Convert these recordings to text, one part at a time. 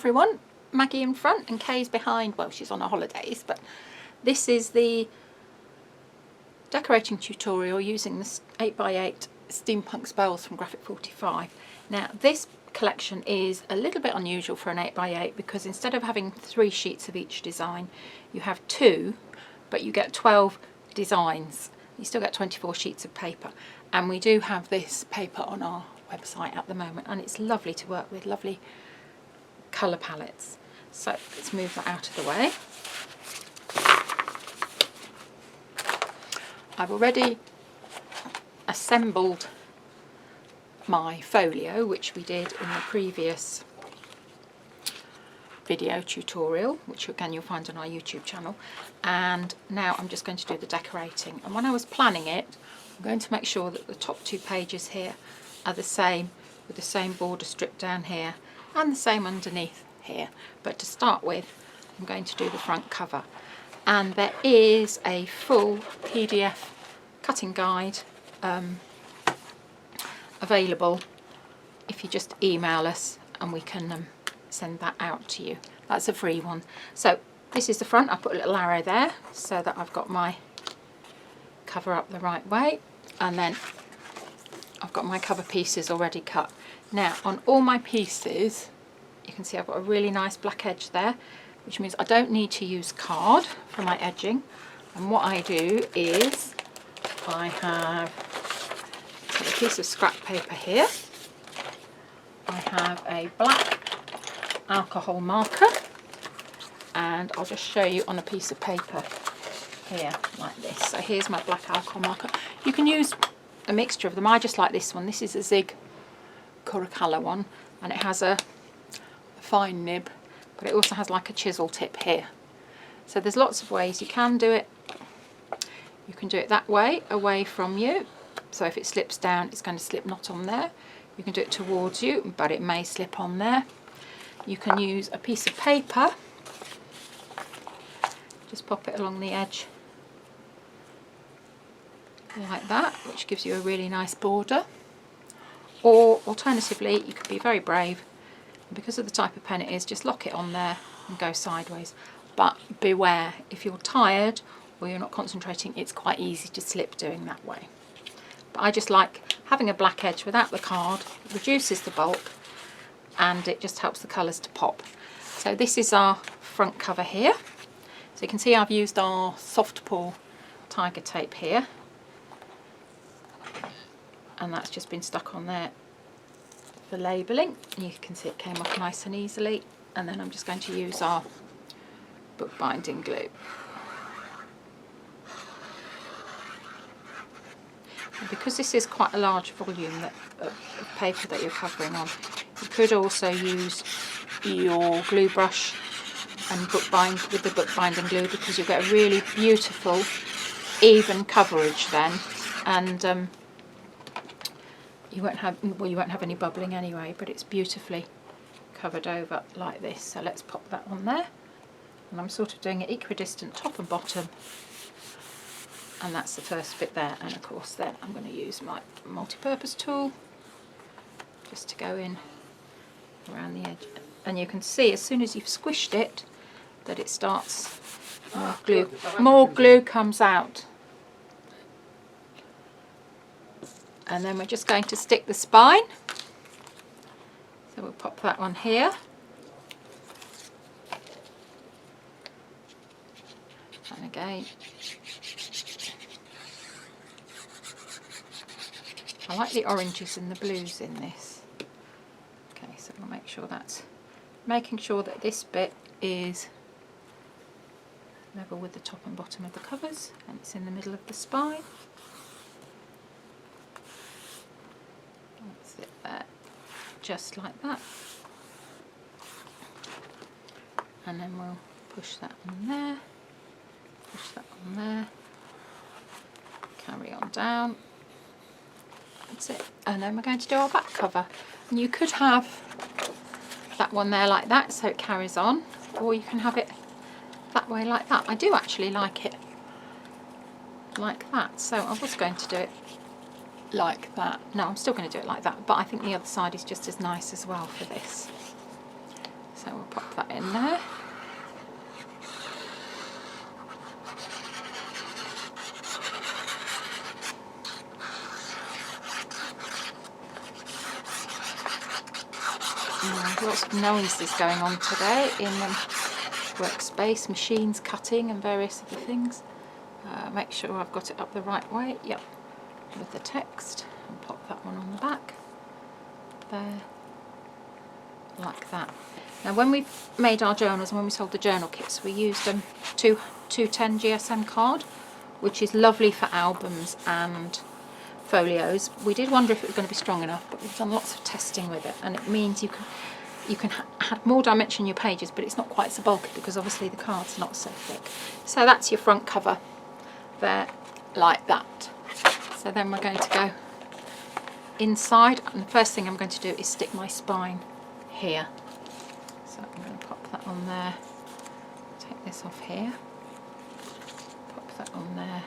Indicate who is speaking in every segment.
Speaker 1: everyone, Maggie in front and Kay's behind. Well, she's on her holidays, but this is the decorating tutorial using this 8x8 Steampunk Spells from Graphic 45. Now this collection is a little bit unusual for an 8x8 because instead of having 3 sheets of each design, you have 2, but you get 12 designs. You still get 24 sheets of paper, and we do have this paper on our website at the moment, and it's lovely to work with, lovely colour palettes. So let's move that out of the way. I've already assembled my folio, which we did in the previous video tutorial, which again you'll find on our YouTube channel, and now I'm just going to do the decorating. And when I was planning it, I'm going to make sure that the top 2 pages here are the same, with the same border strip down here and the same underneath here. But to start with, I'm going to do the front cover, and there is a full PDF cutting guide available if you just email us, and we can send that out to you. That's a free one. So this is the front. I put a little arrow there so that I've got my cover up the right way, and then I've got my cover pieces already cut. Now on all my pieces you can see I've got a really nice black edge there, which means I don't need to use card for my edging. And what I do is I have a piece of scrap paper here. I have a black alcohol marker, and I'll just show you on a piece of paper here like this. So here's my black alcohol marker. You can use a mixture of them. I just like this one. This is a Zig Curacala one, and it has a fine nib, but it also has like a chisel tip here. So there's lots of ways you can do it. You can do it that way, away from you. So if it slips down, it's going to slip not on there. You can do it towards you, but it may slip on there. You can use a piece of paper, just pop it along the edge like that, which gives you a really nice border. Or alternatively, you could be very brave, because of the type of pen it is, just lock it on there and go sideways. But beware, if you're tired or you're not concentrating, it's quite easy to slip doing that way. But I just like having a black edge without the card. It reduces the bulk and it just helps the colours to pop. So this is our front cover here. So you can see I've used our soft pull tiger tape here, and that's just been stuck on there for labelling. You can see it came off nice and easily. And then I'm just going to use our bookbinding glue. And because this is quite a large volume of paper that you're covering on, you could also use your glue brush and bookbind with the bookbinding glue, because you'll get a really beautiful even coverage then, and you won't have any bubbling anyway, but it's beautifully covered over like this. So let's pop that on there, and I'm sort of doing it equidistant top and bottom, and that's the first bit there. And of course then I'm going to use my multi-purpose tool just to go in around the edge, and you can see as soon as you've squished it that it starts, more glue comes out. And then we're just going to stick the spine. So we'll pop that on here. And again, I like the oranges and the blues in this. Okay, so we'll make sure that's making sure that this bit is level with the top and bottom of the covers, and it's in the middle of the spine. That's it there, just like that. And then we'll push that on there, push that on there, carry on down. That's it. And then we're going to do our back cover. And you could have that one there like that, so it carries on, or you can have it that way like that. I do actually like it like that, so I was going to do it like that. No, I'm still going to do it like that, but I think the other side is just as nice as well for this. So So we'll pop that in there. Lots of noises going on today in the workspace, machines cutting and various other things. Make sure I've got it up the right way, yep, with the text, and pop that one on the back there, like that. Now when we made our journals and when we sold the journal kits, we used 210 GSM card, which is lovely for albums and folios. We did wonder if it was going to be strong enough, but we've done lots of testing with it, and it means you can have more dimension in your pages, but it's not quite so bulky because obviously the card's not so thick. So that's your front cover there, like that. So then we're going to go inside, and the first thing I'm going to do is stick my spine here. So I'm going to pop that on there, take this off here, pop that on there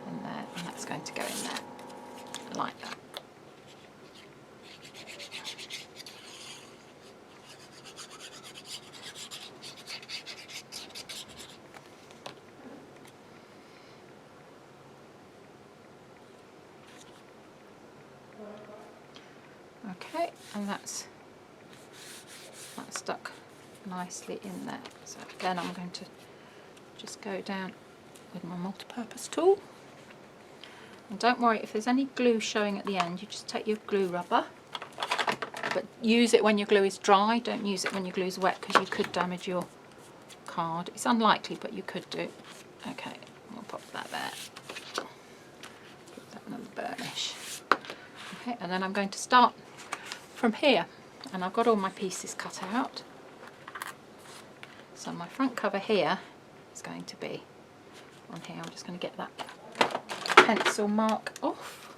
Speaker 1: and there, and that's going to go in there, like that. Okay, and that's stuck nicely in there. So again, I'm going to just go down with my multi-purpose tool. And don't worry if there's any glue showing at the end, you just take your glue rubber, but use it when your glue is dry, don't use it when your glue is wet because you could damage your card. It's unlikely, but you could do. Okay, we'll pop that there. Put that on the burnish. Okay, and then I'm going to start from here, and I've got all my pieces cut out. So my front cover here is going to be on here. I'm just going to get that pencil mark off.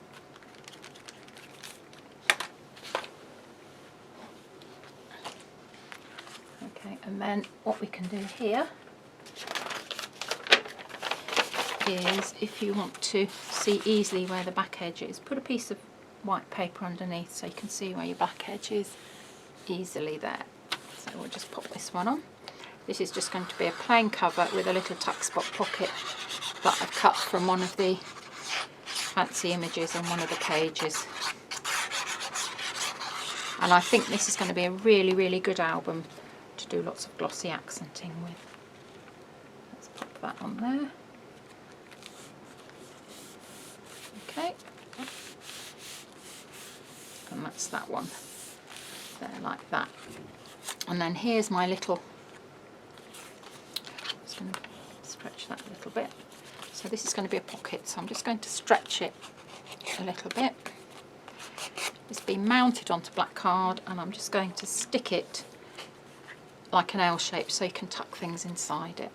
Speaker 1: Okay, and then what we can do here is, if you want to see easily where the back edge is, put a piece of white paper underneath so you can see where your back edge is easily there. So we'll just pop this one on. This is just going to be a plain cover with a little tuck spot pocket that I've cut from one of the fancy images on one of the pages. And I think this is going to be a really good album to do lots of glossy accenting with. Let's pop that on there. Okay. And that's that one there, like that. And then here's my little, just going to stretch that a little bit. So this is going to be a pocket, so I'm just going to stretch it a little bit. It's been mounted onto black card, and I'm just going to stick it like an L shape so you can tuck things inside it.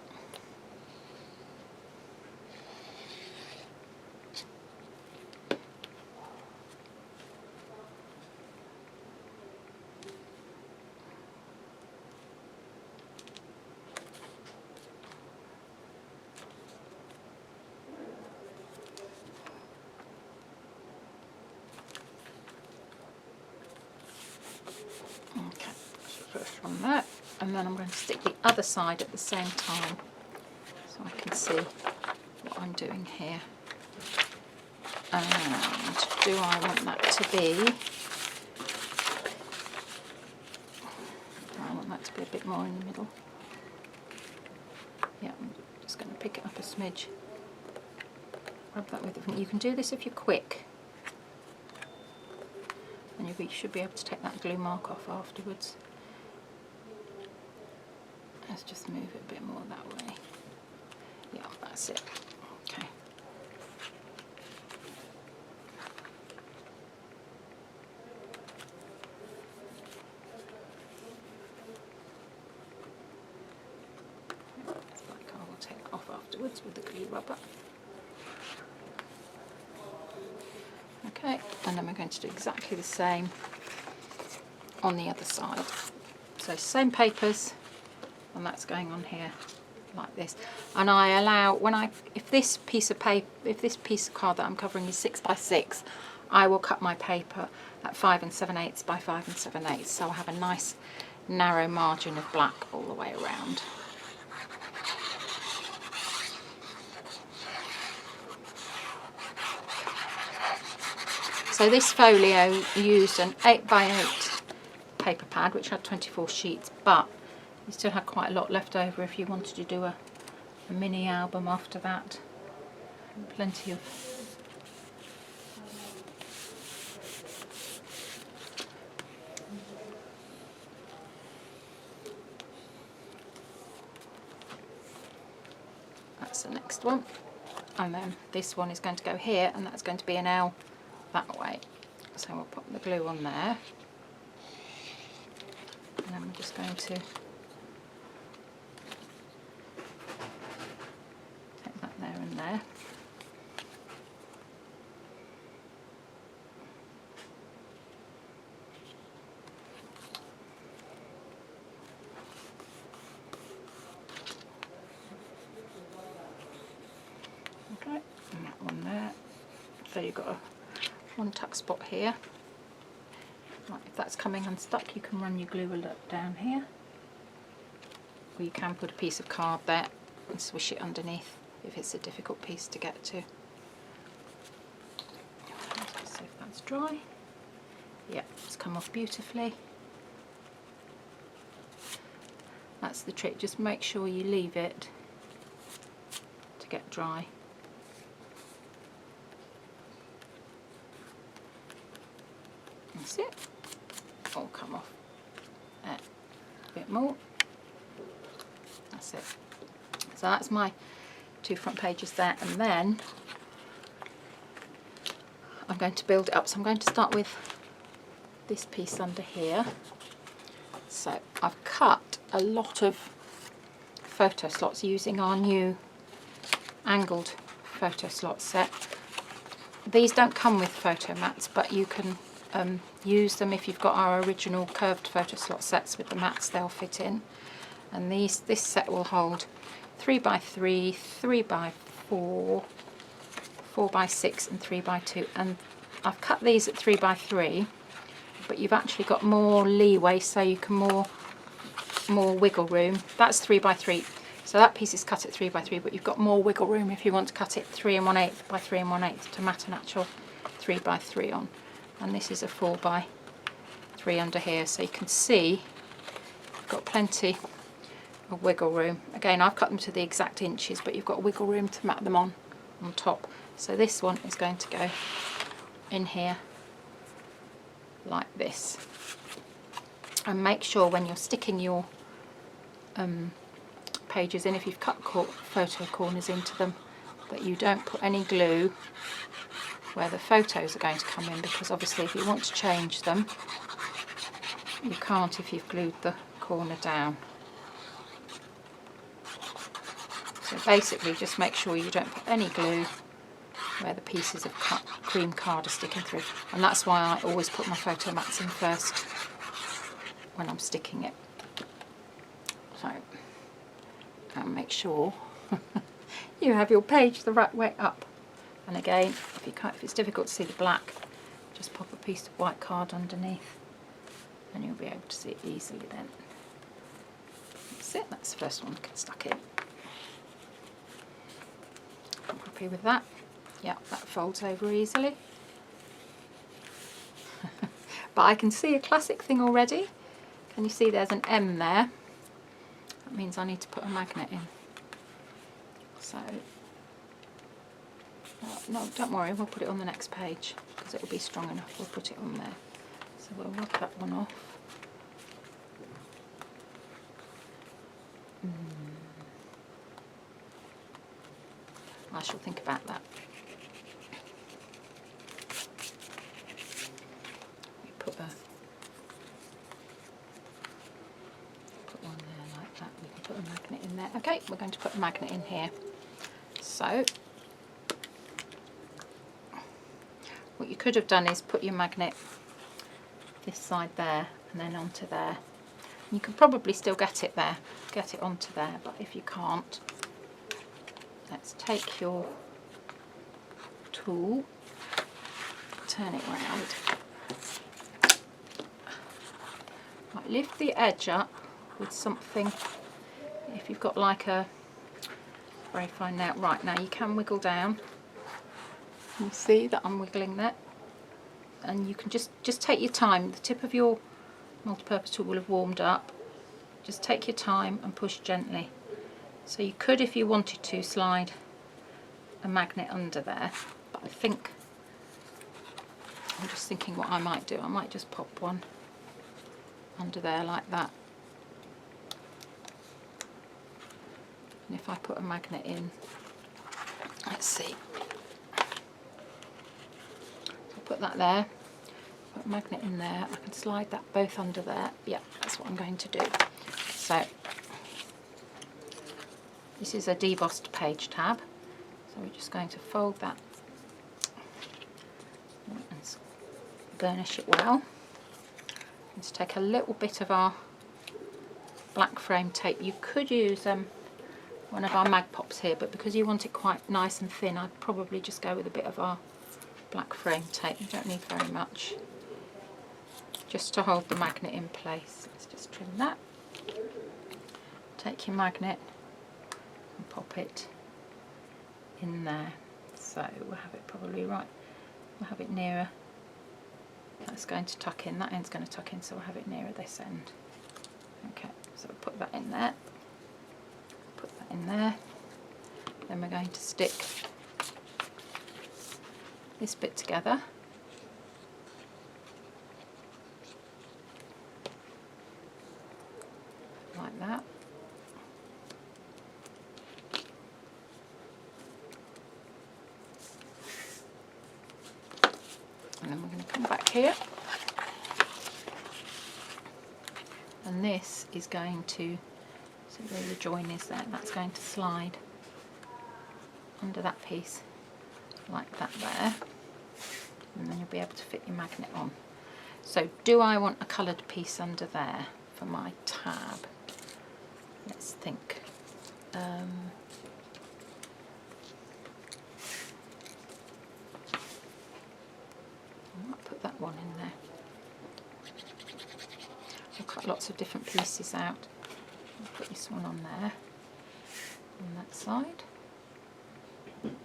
Speaker 1: Okay, first from there, and then I'm going to stick the other side at the same time so I can see what I'm doing here. And do I want that to be, I want that to be a bit more in the middle. Yeah, I'm just going to pick it up a smidge, rub that with it. You can do this if you're quick, and you should be able to take that glue mark off afterwards. Let's just move it a bit more that way. Yeah, that's it. Okay. It's like I will take it off afterwards with the glue rubber. Okay, and then we're going to do exactly the same on the other side. So same papers, and that's going on here like this. And I allow, if this piece of card that I'm covering is 6 by 6, I will cut my paper at 5 7/8 by 5 7/8. So I have a nice narrow margin of black all the way around. So this folio used an 8x8 paper pad which had 24 sheets, but you still had quite a lot left over if you wanted to do a mini album after that. Plenty of that's the next one, and then this one is going to go here, and that's going to be an L that way. So we'll put the glue on there, and then we're just going to take that there and there. Okay, and that one there. So you've got a one tuck spot here. Right, if that's coming unstuck, you can run your glue a lot down here, or you can put a piece of card there and swish it underneath if it's a difficult piece to get to. Let's see if that's dry. Yeah, it's come off beautifully. That's the trick, just make sure you leave it to get dry. That's it. All come off there. A bit more. That's it. So that's my 2 front pages there, and then I'm going to build it up. So I'm going to start with this piece under here. So I've cut a lot of photo slots using our new angled photo slot set. These don't come with photo mats, but you can use them if you've got our original curved photo slot sets with the mats, they'll fit in. And this set will hold 3x3, 3x4, 4x6 and 3x2, and I've cut these at 3x3, but you've actually got more leeway, so you can more wiggle room. That's 3x3, so that piece is cut at 3x3, but you've got more wiggle room if you want to cut it 3 1/8 by 3 1/8 to mat an actual 3x3 on. And this is a 4x3 under here, so you can see you've got plenty of wiggle room. Again, I've cut them to the exact inches, but you've got wiggle room to mat them on top. So this one is going to go in here like this. And make sure when you're sticking your pages in, if you've cut photo corners into them, that you don't put any glue where the photos are going to come in, because obviously if you want to change them, you can't if you've glued the corner down. So basically just make sure you don't put any glue where the pieces of cream card are sticking through, and that's why I always put my photo mats in first when I'm sticking it. So and make sure you have your page the right way up. And again, if it's difficult to see the black, just pop a piece of white card underneath and you'll be able to see it easily then. That's it, that's the first one stuck in. I'm happy with that. Yeah, that folds over easily. But I can see a classic thing already. Can you see there's an M there? That means I need to put a magnet in. So no, don't worry, we'll put it on the next page because it will be strong enough. We'll put it on there. So we'll rub that one off. I shall think about that. We put one there like that. We can put a magnet in there. Okay, we're going to put a magnet in here. So what you could have done is put your magnet this side there and then onto there. You can probably still get it there, get it onto there, but if you can't, let's take your tool, turn it round, like lift the edge up with something. If you've got like a very fine nail, right, now you can wiggle down. You see that I'm wiggling that, and you can just take your time. The tip of your multi-purpose tool will have warmed up. Just take your time and push gently. So you could, if you wanted to, slide a magnet under there, but I think, I'm just thinking what I might do. I might just pop one under there like that. And if I put a magnet in, let's see, so put that there, put a magnet in there, I can slide that both under there. Yeah, that's what I'm going to do. So this is a debossed page tab, so we're just going to fold that and burnish it well. Let's take a little bit of our black frame tape. You could use one of our mag pops here, but because you want it quite nice and thin, I'd probably just go with a bit of our black frame tape. You don't need very much, just to hold the magnet in place. Let's just trim that. Take your magnet and pop it in there. So we'll have it probably right, we'll have it nearer. That's going to tuck in, that end's going to tuck in, so we'll have it nearer this end. Okay, so we'll put that in there. Put that in there. Then we're going to stick this bit together. Like that. And then we're going to come back here. And this is going to, so where the join is there, that's going to slide under that piece like that there, and then you'll be able to fit your magnet on. So do I want a coloured piece under there for my tab? Let's think. I might put that one in there. I've cut lots of different pieces out. I'll put this one on there, on that side. And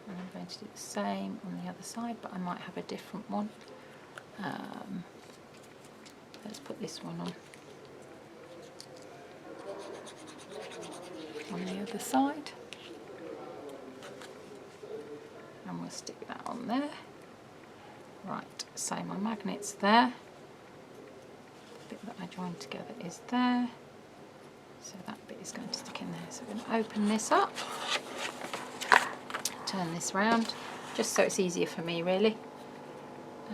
Speaker 1: I'm going to do the same on the other side, but I might have a different one. Let's put this one on the other side. And we'll stick that on there. Right, so my magnet's there. The bit that I joined together is there. So that bit is going to stick in there. So we're going to open this up. Turn this round, just so it's easier for me really.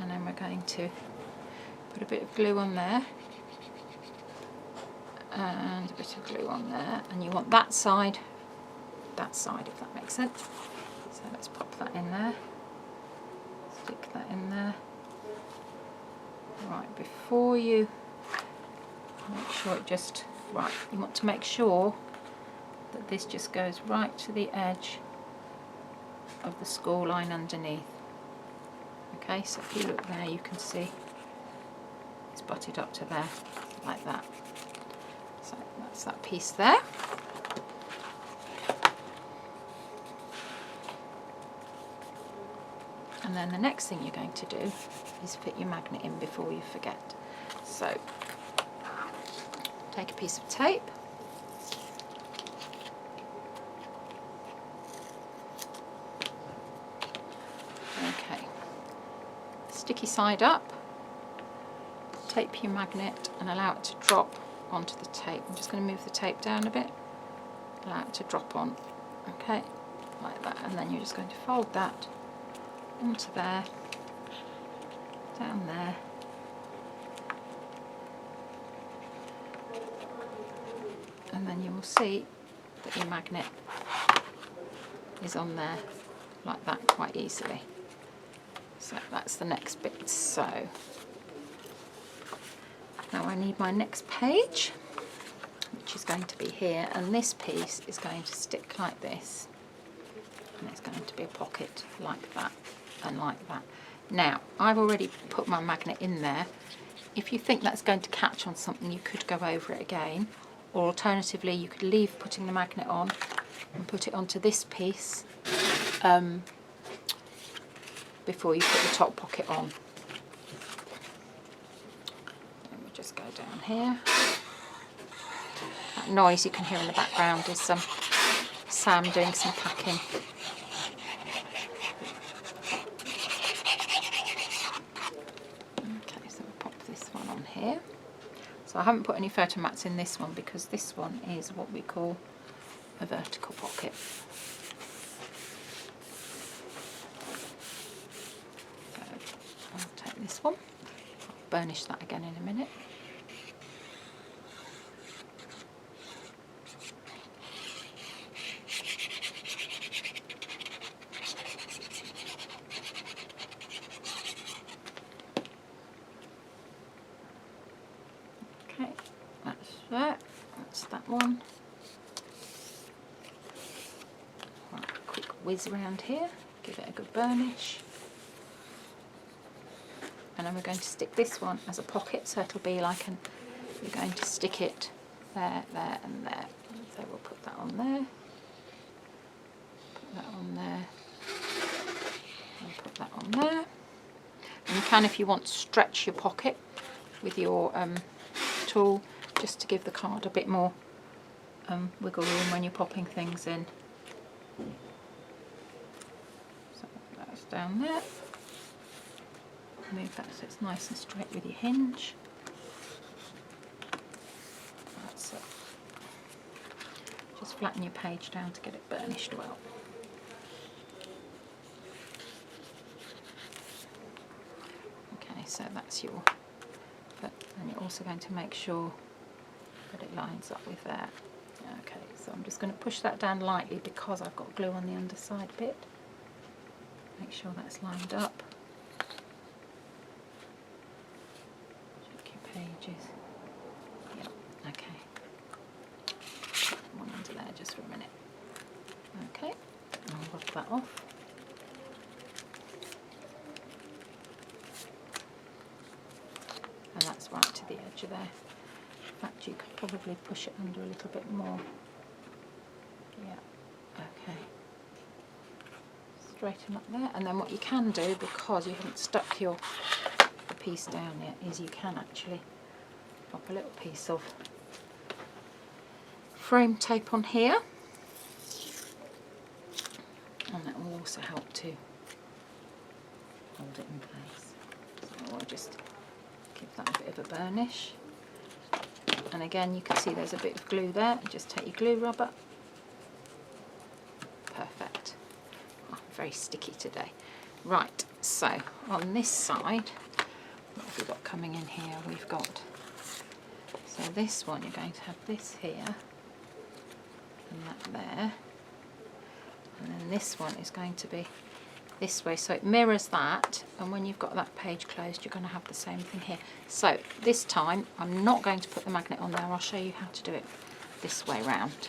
Speaker 1: And then we're going to put a bit of glue on there. And a bit of glue on there. And you want that side, if that makes sense. So let's pop that in there. Stick that in there. Right, before you make sure it just, right, you want to make sure that this just goes right to the edge of the score line underneath. Okay, so if you look there, you can see it's butted up to there, like that. So that's that piece there. And then the next thing you're going to do is fit your magnet in before you forget. So take a piece of tape, okay, sticky side up, tape your magnet and allow it to drop onto the tape. I'm just going to move the tape down a bit, allow it to drop on, okay, like that, and then you're just going to fold that onto there, down there, and then you will see that your magnet is on there like that quite easily. So that's the next bit. So now I need my next page, which is going to be here, and this piece is going to stick like this, and it's going to be a pocket like that and like that. Now I've already put my magnet in there, if you think that's going to catch on something, you could go over it again, or alternatively you could leave putting the magnet on and put it onto this piece before you put the top pocket on. Let me just go down here. That noise you can hear in the background is Sam doing some packing. Okay, so we'll pop this one on here. So I haven't put any photo mats in this one because this one is what we call a vertical pocket. So I'll take this one. I'll burnish that again in a minute. Okay, that's that. That's that one. Right, quick whiz around here, give it a good burnish. And then we're going to stick this one as a pocket, so it'll be like we're going to stick it there, there and there. So we'll put that on there, put that on there, and put that on there. And you can, if you want, stretch your pocket with your tool, just to give the card a bit more wiggle room when you're popping things in. So that's down there. Move that so it's nice and straight with your hinge. That's it. Just flatten your page down to get it burnished well. Okay, so that's your, but then you're also going to make sure that it lines up with that. Okay, so I'm just going to push that down lightly because I've got glue on the underside bit. Make sure that's lined up. Check your pages. Yep, okay. Put one under there just for a minute. Okay, I'll rub that off. And that's right to the edge of there. In fact, you could probably push it under a little bit more. Yeah, okay. Straighten up there, and then what you can do, because you haven't stuck the piece down yet, is you can actually pop a little piece of frame tape on here, and that will also help to hold it in place. So we'll just give that a bit of a burnish. And again, you can see there's a bit of glue there. Just take your glue rubber. Perfect. Oh, very sticky today. Right, so on this side, what have we got coming in here? We've got, so this one, you're going to have this here, and that there. And then this one is going to be this way, so it mirrors that, and when you've got that page closed you're going to have the same thing here. So this time I'm not going to put the magnet on there, I'll show you how to do it this way round,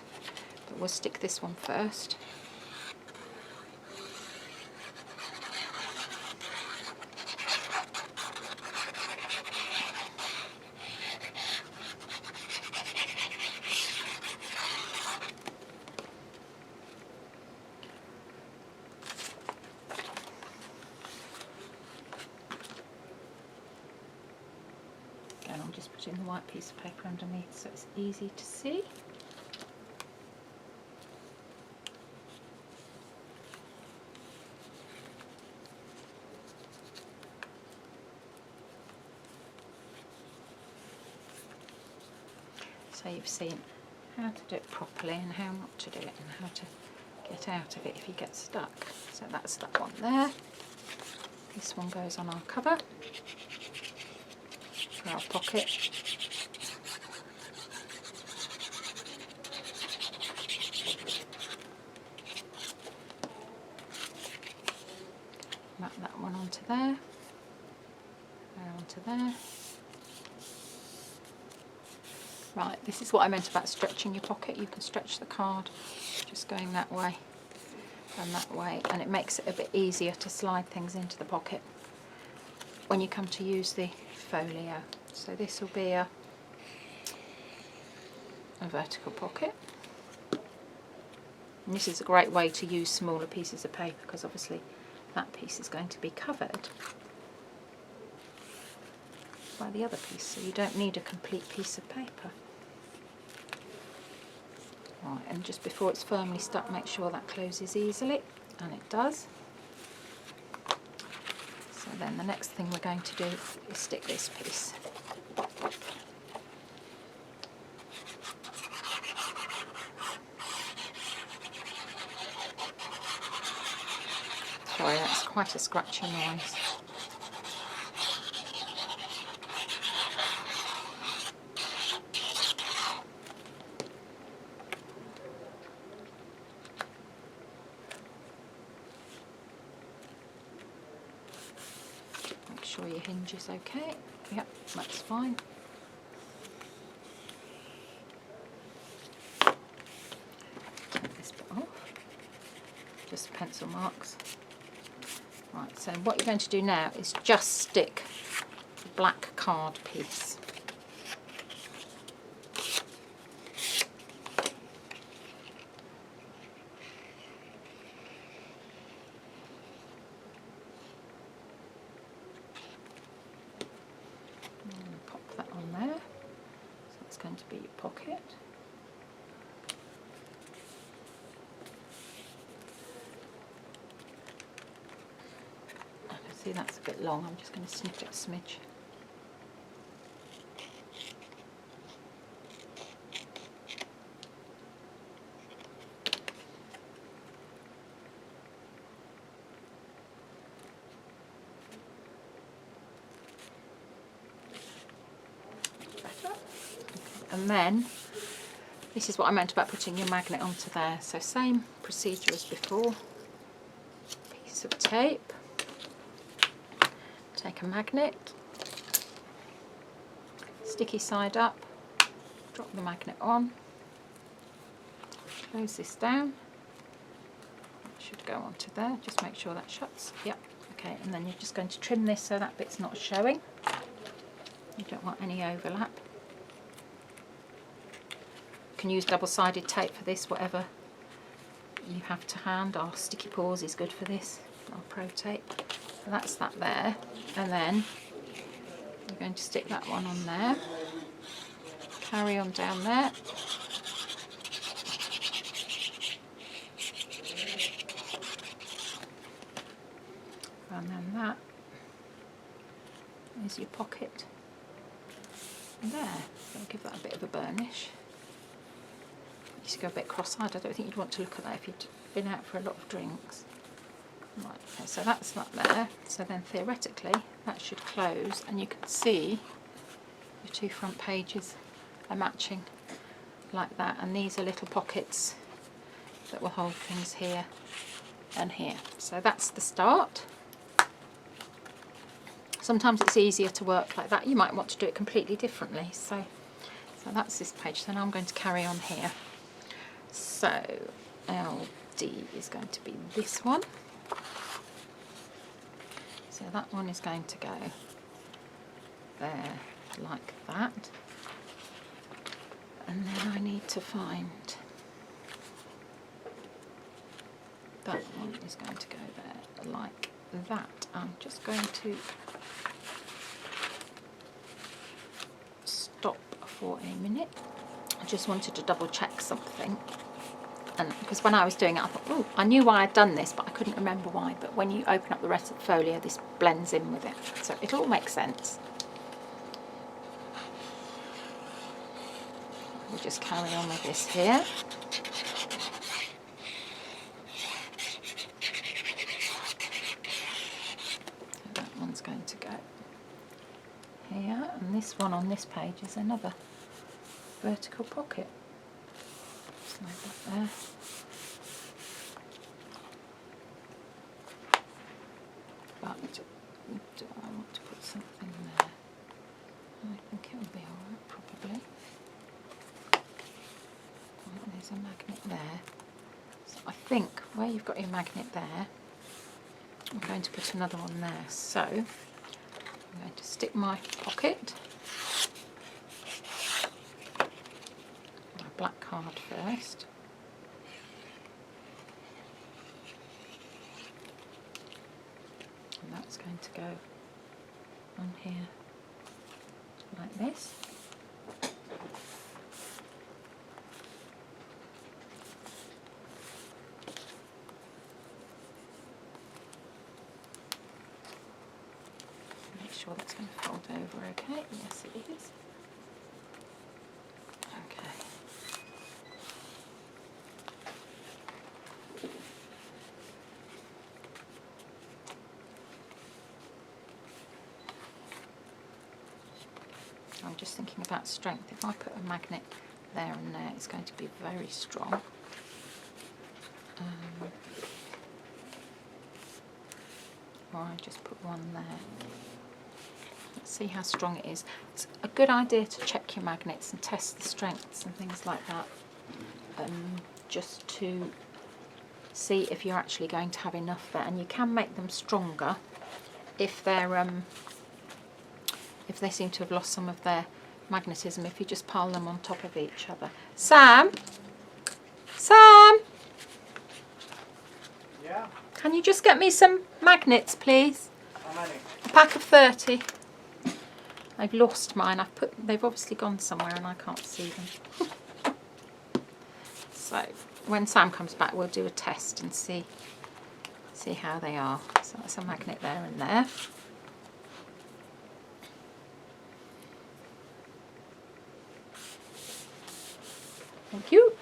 Speaker 1: but we'll stick this one first. And I'm just putting the white piece of paper underneath so it's easy to see. So you've seen how to do it properly and how not to do it, and how to get out of it if you get stuck. So that's that one there. This one goes on our cover for our pocket. Map that one onto there, onto there. Right, this is what I meant about stretching your pocket. You can stretch the card just going that way and that way, and it makes it a bit easier to slide things into the pocket when you come to use the folio. So this will be a vertical pocket. And this is a great way to use smaller pieces of paper because obviously that piece is going to be covered by the other piece, so you don't need a complete piece of paper. Right, and just before it's firmly stuck, make sure that closes easily, and it does. So then the next thing we're going to do is stick this piece. Sorry, that's quite a scratchy noise. Make sure your hinge is okay. Yep, that's fine. Take this bit off. Just pencil marks. Right, so what you're going to do now is just stick the black card piece. And pop that on there. So it's going to be your pocket. See, that's a bit long, I'm just going to snip it a smidge. Better. And then, this is what I meant about putting your magnet onto there. So same procedure as before. Piece of tape. Take a magnet, sticky side up, drop the magnet on, close this down, it should go onto there, just make sure that shuts, yep, okay, and then you're just going to trim this so that bit's not showing, you don't want any overlap. You can use double-sided tape for this, whatever you have to hand. Our sticky paws is good for this, our pro tape. So that's that there, and then you're going to stick that one on there, carry on down there, and then that is your pocket there. So I'll give that a bit of a burnish. You just go a bit cross-eyed, I don't think you'd want to look at that if you'd been out for a lot of drinks. Right, okay, so that's that there, so then theoretically that should close and you can see your two front pages are matching like that, and these are little pockets that will hold things here and here. So that's the start. Sometimes it's easier to work like that, you might want to do it completely differently, so that's this page. So now I'm going to carry on here. So LD is going to be this one. So that one is going to go there like that, and then I need to find that one is going to go there like that. I'm just going to stop for a minute. I just wanted to double check something. And because when I was doing it, I thought, oh, I knew why I'd done this, but I couldn't remember why. But when you open up the rest of the folio, this blends in with it. So it all makes sense. We'll just carry on with this here. So that one's going to go here. And this one on this page is another vertical pocket. Slide that there. But do I want to put something there? I think it will be alright, probably. Oh, there's a magnet there. So I think where you've got your magnet there, I'm going to put another one there. So I'm going to stick my pocket black card first. And that's going to go on here like this. Make sure that's going to fold over okay. Yes, it is. Okay. I'm just thinking about strength. If I put a magnet there and there, it's going to be very strong. Or I just put one there. Let's see how strong it is. It's a good idea to check your magnets and test the strengths and things like that, just to see if you're actually going to have enough there. And you can make them stronger if they're if they seem to have lost some of their magnetism, if you just pile them on top of each other. Sam? Sam?
Speaker 2: Yeah?
Speaker 1: Can you just get me some magnets, please?
Speaker 2: How many?
Speaker 1: A pack of 30. I've lost mine. They've obviously gone somewhere and I can't see them. So when Sam comes back, we'll do a test and see how they are. So that's a magnet there and there. Thank you.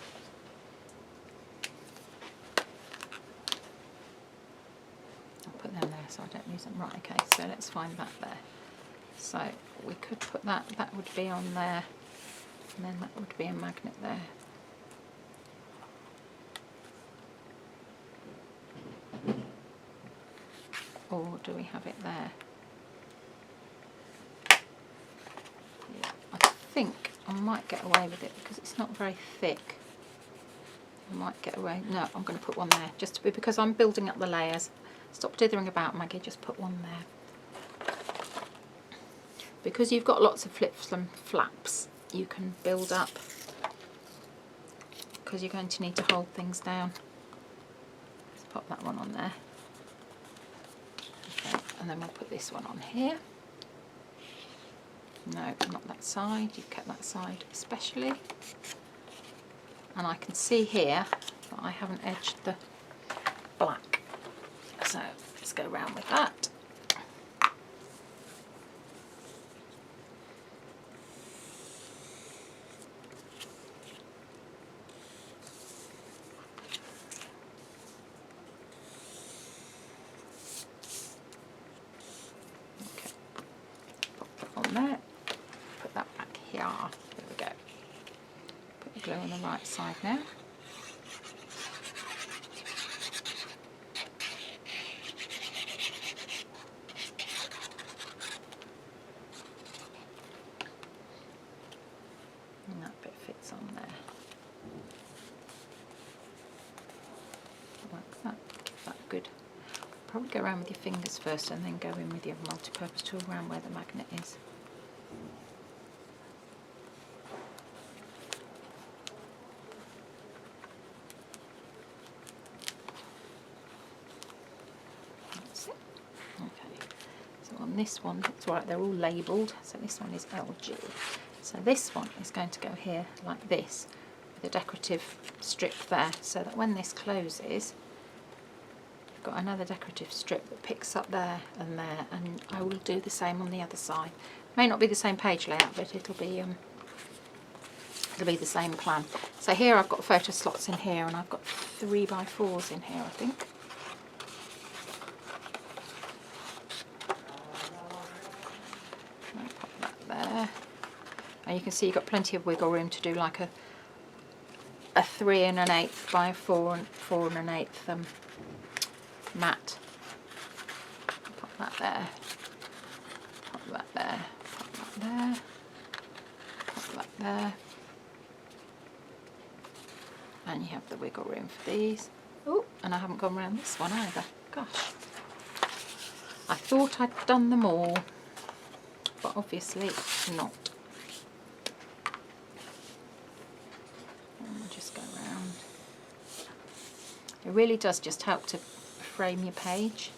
Speaker 1: I'll put them there so I don't lose them. Right, okay, so let's find that there. So we could put that would be on there, and then that would be a magnet there. Or do we have it there? Yeah, I think I might get away with it because it's not very thick. I might get away. No, I'm going to put one there just to be, because I'm building up the layers. Stop dithering about, Maggie, just put one there. Because you've got lots of flips and flaps, you can build up, because you're going to need to hold things down. Let's pop that one on there. Okay, and then we'll put this one on here. No, not that side. You've kept that side especially. And I can see here that I haven't edged the black. So let's go around with that. Okay, pop that on there. Put that back here. There we go. Put the glue on the right side now. And that bit fits on there. Like that. Give that a good. Probably go around with your fingers first and then go in with your multi-purpose tool around where the magnet is. That's it. Okay. So on this one, it's right, they're all labelled. So this one is LG. So this one is going to go here like this with a decorative strip there, so that when this closes, you've got another decorative strip that picks up there, and I will do the same on the other side. May not be the same page layout, but it'll be the same plan. So here I've got photo slots in here, and I've got 3x4s in here, I think. I'll pop that there. And you can see you've got plenty of wiggle room to do like a 3 1/8 by 4 1/8 mat. Pop that there. Pop that there. Pop that there. Pop that there. And you have the wiggle room for these. Oh, and I haven't gone around this one either. Gosh. I thought I'd done them all, but obviously not. It really does just help to frame your page.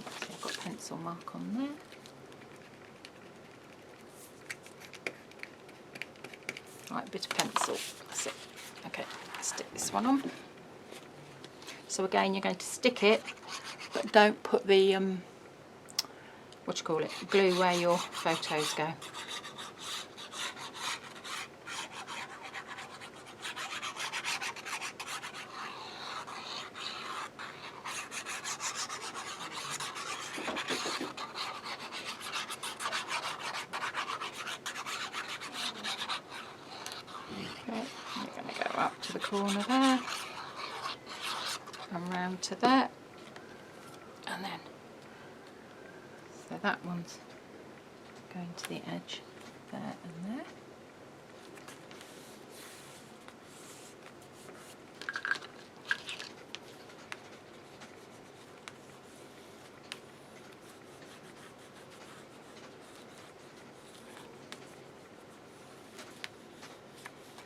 Speaker 1: See, I've got a pencil mark on there. Right, a bit of pencil, that's it. Okay, stick this one on. So again, you're going to stick it, but don't put the, glue where your photos go. Okay, you're going to go up to the corner there, and round to there, and then, so that one's going to the edge there and there.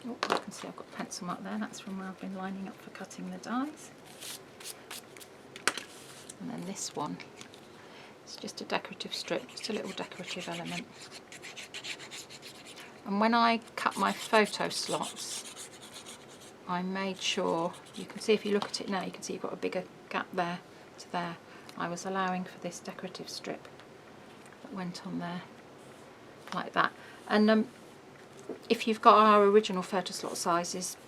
Speaker 1: Oh, you can see I've got a pencil mark there, that's from where I've been lining up for cutting the dies. And then this one, it's just a decorative strip, just a little decorative element. And when I cut my photo slots, I made sure, you can see if you look at it now, you can see you've got a bigger gap there to there. I was allowing for this decorative strip that went on there, like that. And if you've got our original photo slot sizes,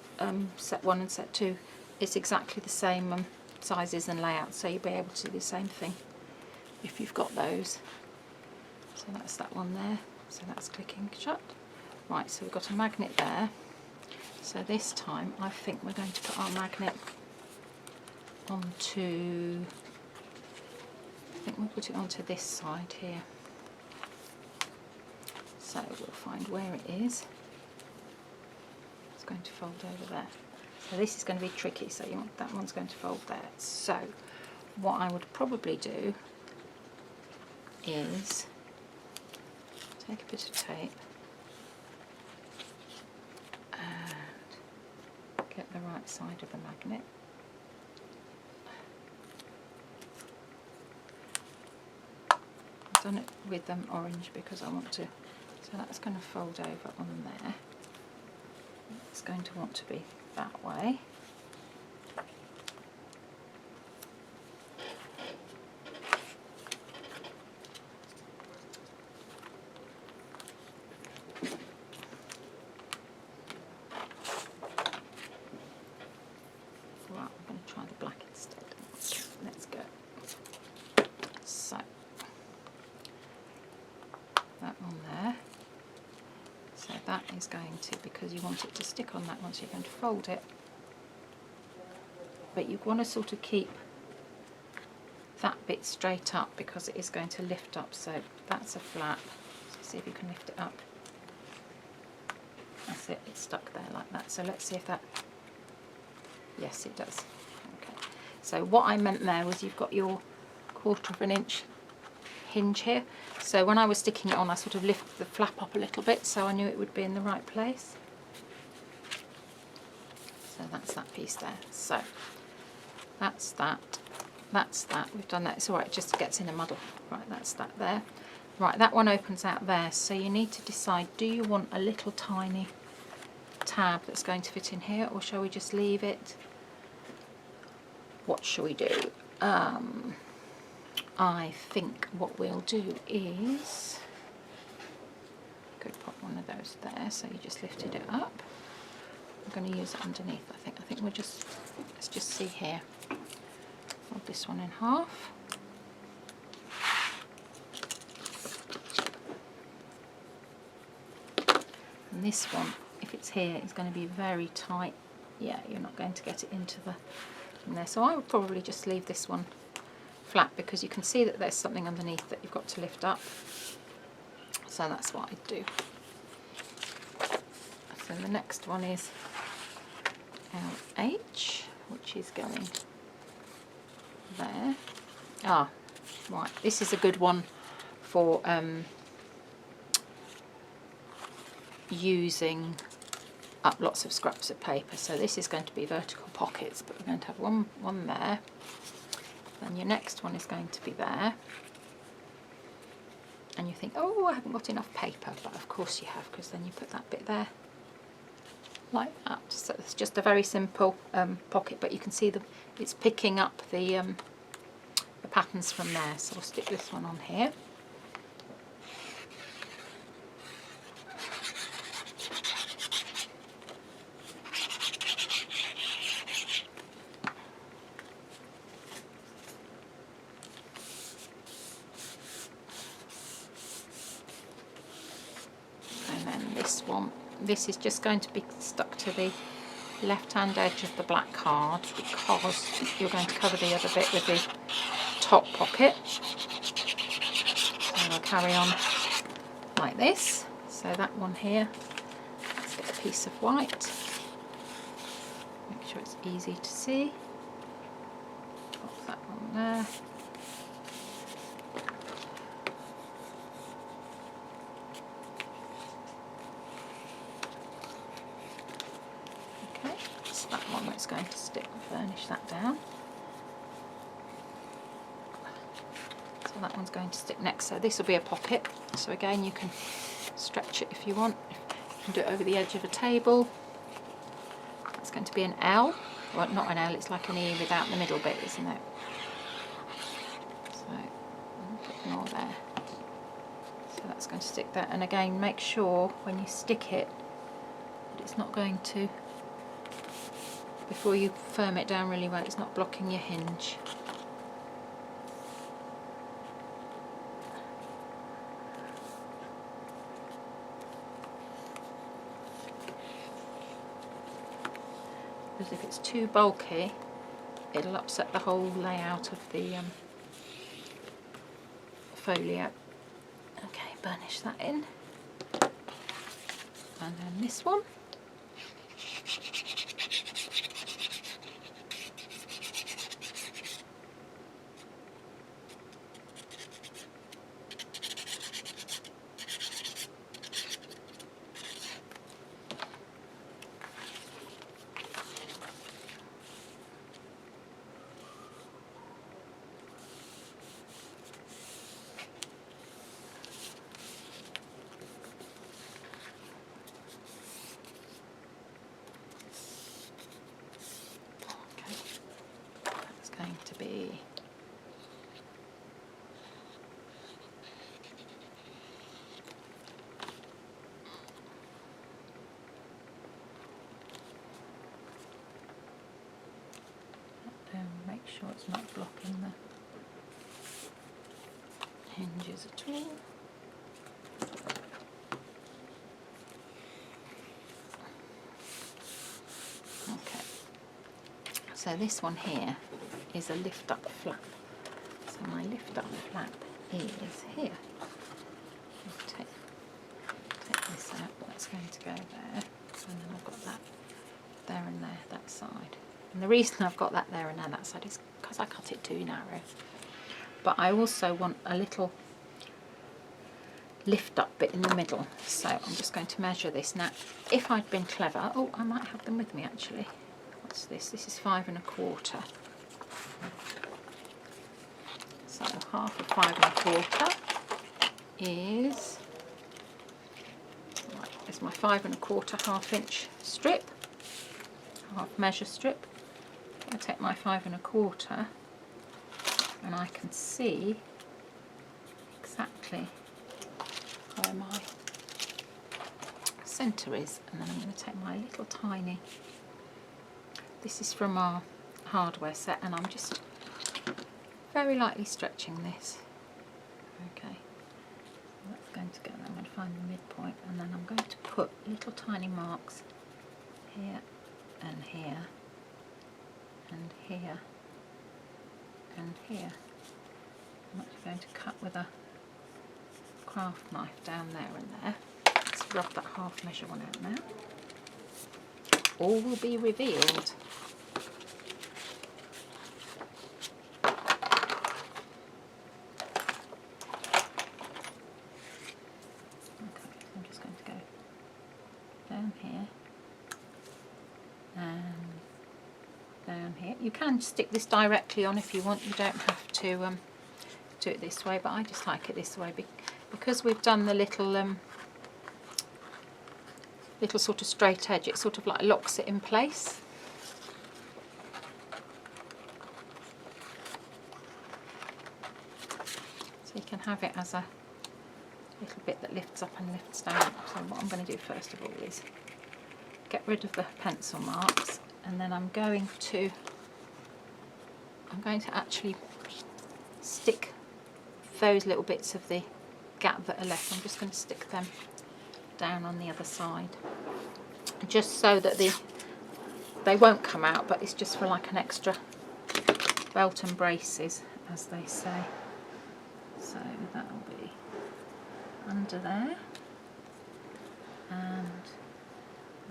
Speaker 1: set 1 and set 2, it's exactly the same sizes and layouts, so you'll be able to do the same thing if you've got those. So that's that one there, so that's clicking shut. Right, so we've got a magnet there. So this time I think we're going to put our magnet onto, I think we'll put it onto this side here. So we'll find where it is. It's going to fold over there. So this is going to be tricky, so you want, that one's going to fold there. So what I would probably do is take a bit of tape and get the right side of the magnet. I've done it with orange because I want to, so that's going to fold over on there. It's going to want to be that way. Right, I'm going to try the black instead. Let's go. So, that one there. So that is going to, because you want it to stick on that one, so you're going to fold it. But you want to sort of keep that bit straight up because it is going to lift up. So that's a flap. So see if you can lift it up. That's it, it's stuck there like that. So let's see if that, yes it does. Okay. So what I meant there was you've got your 1/4 of an inch hinge here. So when I was sticking it on, I sort of lifted the flap up a little bit so I knew it would be in the right place. So that's that piece there. So that's that. That's that. We've done that. It's alright, it just gets in a muddle. Right, that's that there. Right, that one opens out there. So you need to decide, do you want a little tiny tab that's going to fit in here, or shall we just leave it? What shall we do? I think what we'll do is, could put one of those there, so you just lifted it up. I'm going to use it underneath, I think. We'll just, let's just see here. Fold this one in half. And this one, if it's here, it's going to be very tight. Yeah, you're not going to get it into the, in there. So I would probably just leave this one flat because you can see that there's something underneath that you've got to lift up. So that's what I'd do. So the next one is LH, which is going there. Ah, right, this is a good one for using up lots of scraps of paper. So this is going to be vertical pockets, but we're going to have one there. Then your next one is going to be there. And you think, oh, I haven't got enough paper, but of course you have, because then you put that bit there like that. So it's just a very simple pocket, but you can see it's picking up the patterns from there. So we'll stick this one on here. This is just going to be stuck to the left hand edge of the black card, because you're going to cover the other bit with the top pocket. So we'll carry on like this. So that one here, let's get a piece of white, make sure it's easy to see. Pop that one there. Going to stick and furnish that down. So that one's going to stick next. So this will be a pocket. So again, you can stretch it if you want. You can do it over the edge of a table. That's going to be an L. Well, not an L, it's like an E without the middle bit, isn't it? So a bit more there. So that's going to stick there. And again, make sure when you stick it that it's not going to, before you firm it down really well, it's not blocking your hinge. Because if it's too bulky, it'll upset the whole layout of the folio. Okay, burnish that in. And then this one. To be make sure it's not blocking the hinges at all. Okay, so this one here is a lift up flap. So my lift up flap is here. I'll take this out, that's going to go there, and then I've got that there and there, that side. And the reason I've got that there and there, that side, is because I cut it too narrow. But I also want a little lift up bit in the middle, so I'm just going to measure this. Now, if I'd been clever, oh, I might have them with me actually. What's this? This is 5 1/4. So half of 5 1/4 is, right, there's my 5 1/4 half-inch strip, half measure strip. I take my 5 1/4 and I can see exactly where my centre is, and then I'm going to take my little tiny, this is from our hardware set, and I'm just very lightly stretching this. Okay, so that's going to go, I'm going to find the midpoint, and then I'm going to put little tiny marks here and here and here and here. I'm actually going to cut with a craft knife down there and there. Let's rub that half measure one out now. All will be revealed. You can stick this directly on if you want, you don't have to do it this way, but I just like it this way because we've done the little little sort of straight edge. It sort of like locks it in place. So you can have it as a little bit that lifts up and lifts down. So what I'm going to do first of all is get rid of the pencil marks, and then I'm going to actually stick those little bits of the gap that are left. I'm just going to stick them down on the other side, just so that they won't come out, but it's just for like an extra belt and braces, as they say. So that'll be under there and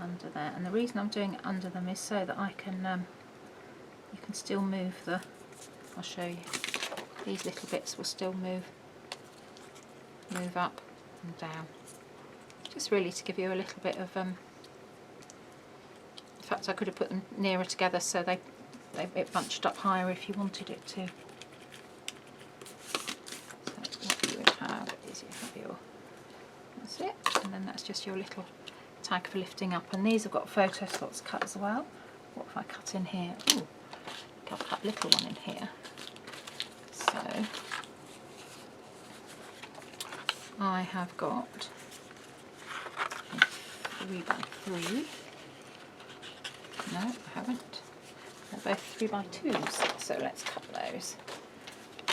Speaker 1: under there, and the reason I'm doing it under them is so that I can you can still move the, I'll show you, these little bits will still move up and down, just really to give you a little bit of in fact I could have put them nearer together so it bunched up higher if you wanted it to. So what you would have is you have your, that's it, and then that's just your little tag for lifting up, and these have got photo slots cut as well. What if I cut in here? Ooh, I'll cut a little one in here. So I have got a 3x3. No, I haven't. They're both 3x2s, so let's cut those.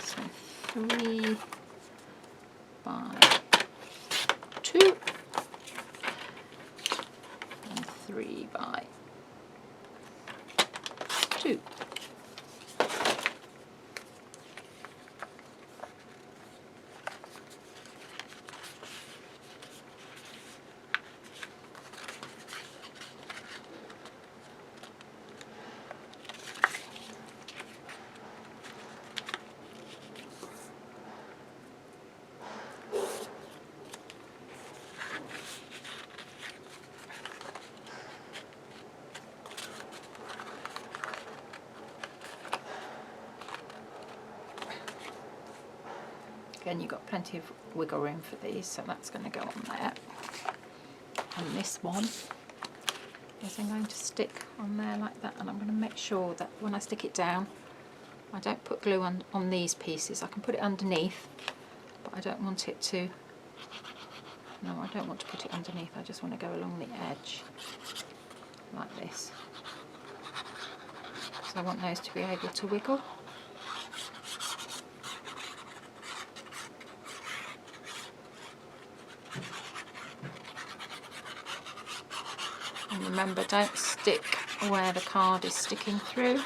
Speaker 1: So 3x2 and 3x2. Again, you've got plenty of wiggle room for these, so that's going to go on there. And this one is I'm going to stick on there like that, and I'm going to make sure that when I stick it down, I don't put glue on these pieces. I can put it underneath, but I don't want it to, no, I don't want to put it underneath, I just want to go along the edge, like this. So I want those to be able to wiggle. And remember, don't stick where the card is sticking through.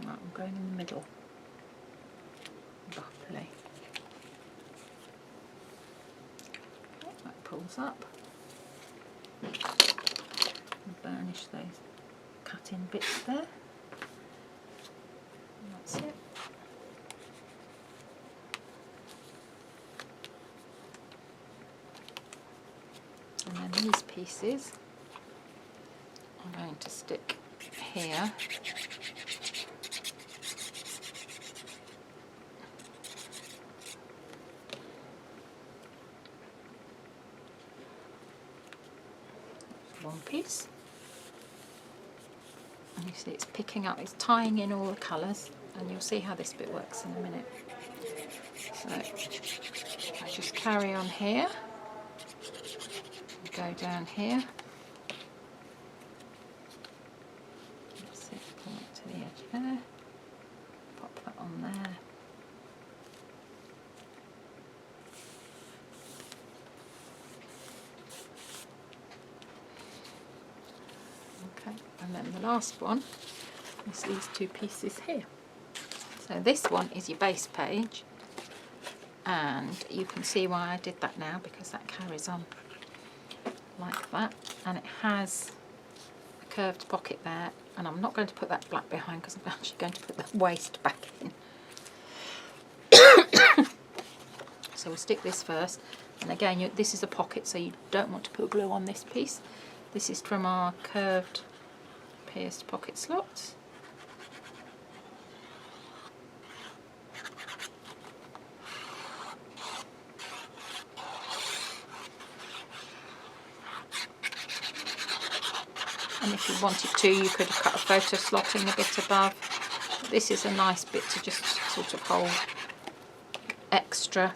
Speaker 1: Right, I'm going in the middle. Lovely. That pulls up. And burnish those cut-in bits there. And that's it. And then these pieces I'm going to stick here. One piece, and you see it's picking up, it's tying in all the colours, and you'll see how this bit works in a minute. So I just carry on here, go down here, that's it, pull it to the edge there, pop that on there. And then the last one is these two pieces here. So this one is your base page, and you can see why I did that now, because that carries on like that, and it has a curved pocket there, and I'm not going to put that black behind because I'm actually going to put the waist back in. So we'll stick this first, and again this is a pocket, so you don't want to put glue on this piece. This is from our curved pierced pocket slots. And if you wanted to, you could have cut a photo slot in the bit above. This is a nice bit to just sort of hold extra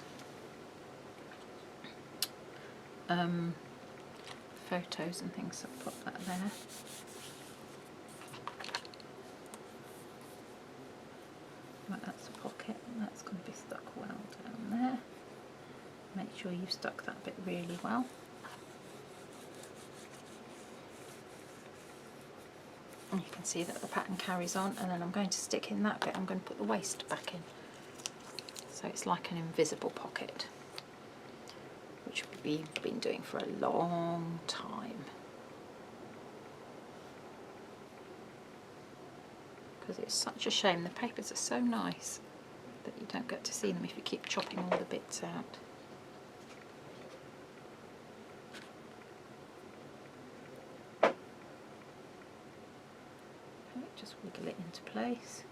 Speaker 1: photos and things, so put that there. Right, that's a pocket, and that's going to be stuck well down there. Make sure you've stuck that bit really well. And you can see that the pattern carries on, and then I'm going to stick in that bit, I'm going to put the waist back in. So it's like an invisible pocket, which we've been doing for a long time. Because it's such a shame, the papers are so nice that you don't get to see them if you keep chopping all the bits out. Okay, just wiggle it into place.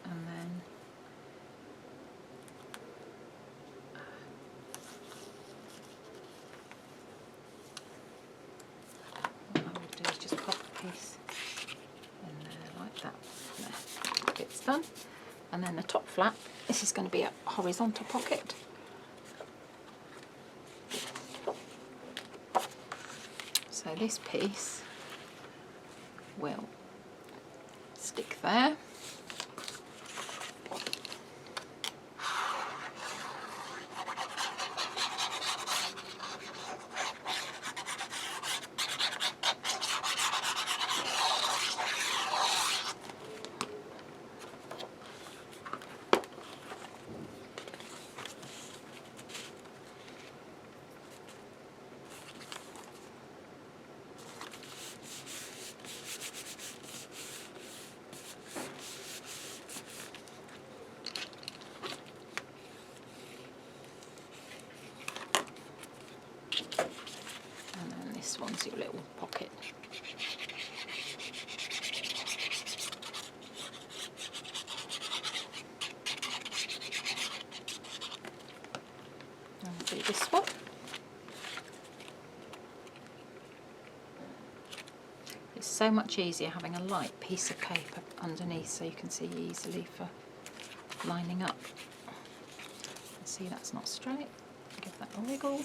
Speaker 1: And then what I will do is just pop a piece in there like that. There, it's done. And then the top flap, this is going to be a horizontal pocket. So this piece will stick there. This one's your little pocket. And we'll do this one. It's so much easier having a light piece of paper underneath so you can see easily for lining up. See, that's not straight. Give that a wiggle.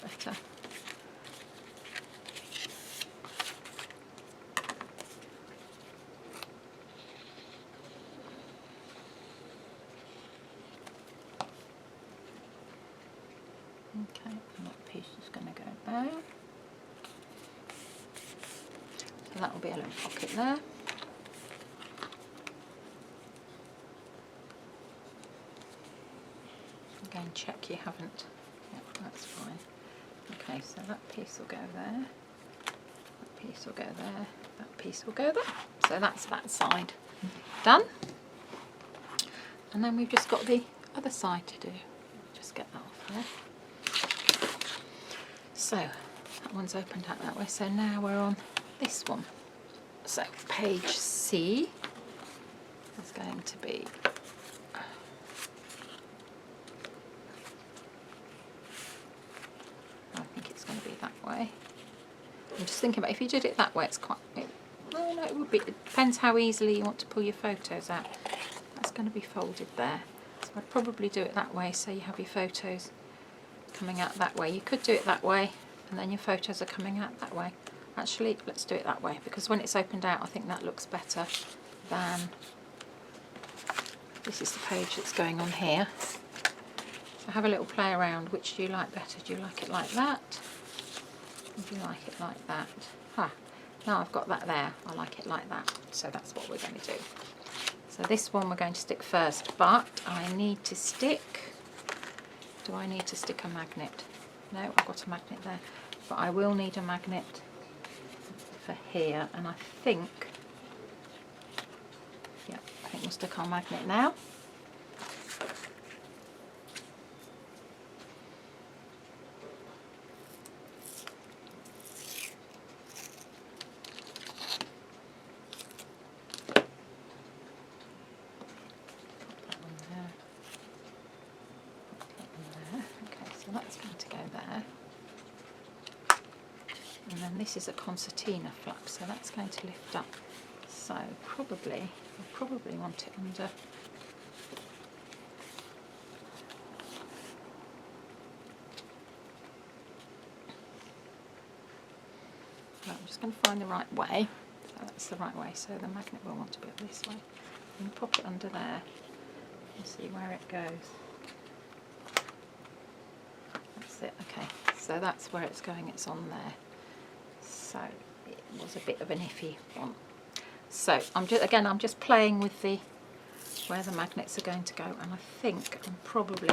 Speaker 1: That's better. Okay, and that piece is going to go there. So that will be a little pocket there. Again, check you haven't. Yeah, that's fine. Okay, so that piece will go there. That piece will go there. That piece will go there. So that's that side done. And then we've just got the other side to do. Just get that off there. So that one's opened out that way, so now we're on this one. So page C is going to be I think it's going to be that way. I'm just thinking about if you did it that way, it's quite well, no, it would be, it depends how easily you want to pull your photos out. That's going to be folded there, so I'd probably do it that way so you have your photos coming out that way. You could do it that way and then your photos are coming out that way. Actually, let's do it that way because when it's opened out I think that looks better than this is the page that's going on here. So have a little play around. Which do you like better? Do you like it like that? Or do you like it like that? Now I've got that there. I like it like that. So that's what we're going to do. So this one we're going to stick first, but I need to stick Do I need to stick a magnet? No, I've got a magnet there, but I will need a magnet for here, and I think, yeah, I think we'll stick our magnet now. That's going to go there, and then this is a concertina flap, so that's going to lift up. So I'll probably want it under. Right, I'm just going to find the right way. So that's the right way. So the magnet will want to be up this way. And pop it under there and see where it goes. It. Okay, so that's where it's going, it's on there. So it was a bit of an iffy one. So I'm just playing with where the magnets are going to go, and I think I'm probably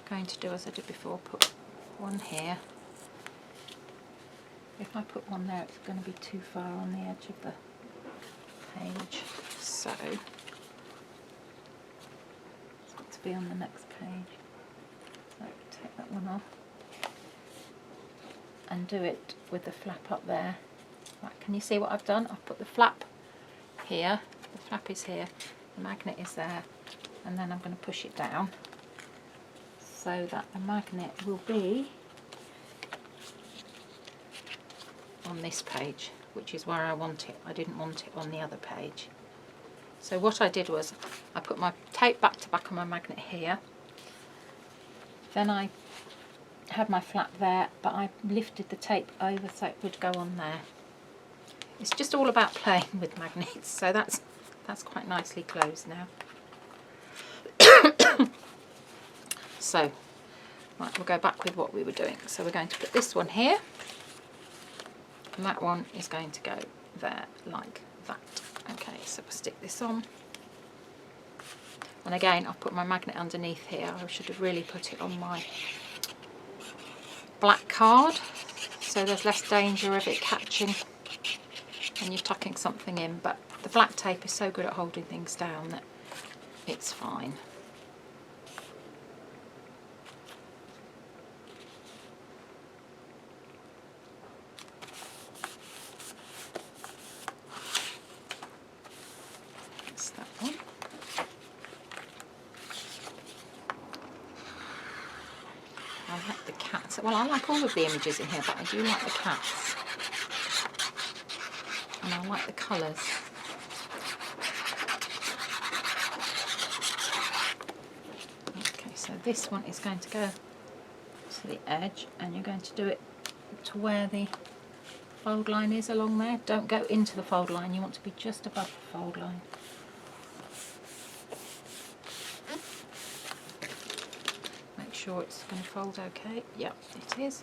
Speaker 1: going to do as I did before, put one here. If I put one there, it's going to be too far on the edge of the page, so it's got to be on the next page. So take that one off and do it with the flap up there. Right, can you see what I've done? I've put the flap here, the flap is here, the magnet is there, and then I'm going to push it down so that the magnet will be on this page, which is where I want it. I didn't want it on the other page. So what I did was I put my tape back to back on my magnet here. Then I had my flap there, but I lifted the tape over so it would go on there. It's just all about playing with magnets, so that's quite nicely closed now. So, right, we'll go back with what we were doing. So we're going to put this one here, and that one is going to go there like that. Okay, so we'll stick this on. And again, I've put my magnet underneath here. I should have really put it on my black card, so there's less danger of it catching when you're tucking something in, but the black tape is so good at holding things down that it's fine. That's that one. I like the cats. Well, I like all of the images in here, but I do like the cats. And I like the colours. Okay, so this one is going to go to the edge, and you're going to do it to where the fold line is along there. Don't go into the fold line, you want to be just above the fold line. Make sure it's going to fold okay. Yep, it is.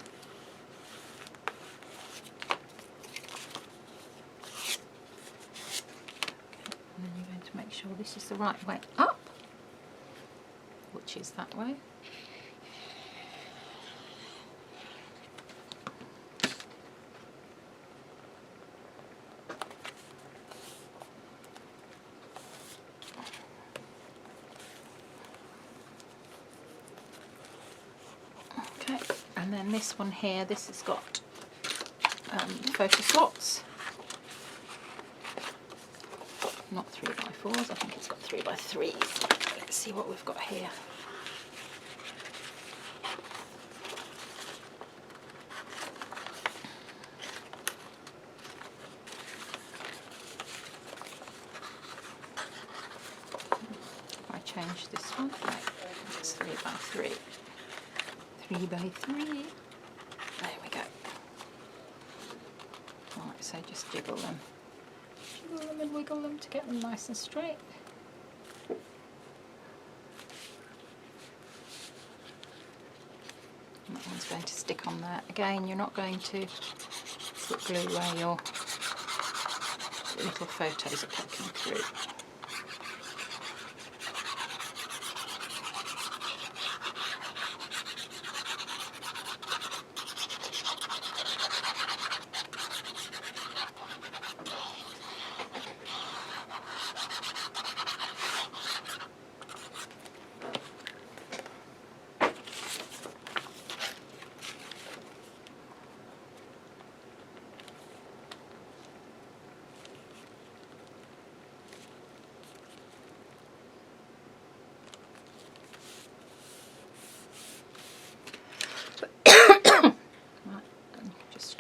Speaker 1: And then you're going to make sure this is the right way up, which is that way. Okay, and then this one here, this has got photo slots. Not 3x4s, I think it's got 3x3s. Let's see what we've got here. If I change this one, right, it's 3x3. 3x3. There we go. Right, so just jiggle them. Jiggle them and wiggle them to get them nice and straight. And that one's going to stick on there. Again, you're not going to put glue where your little photos are poking through.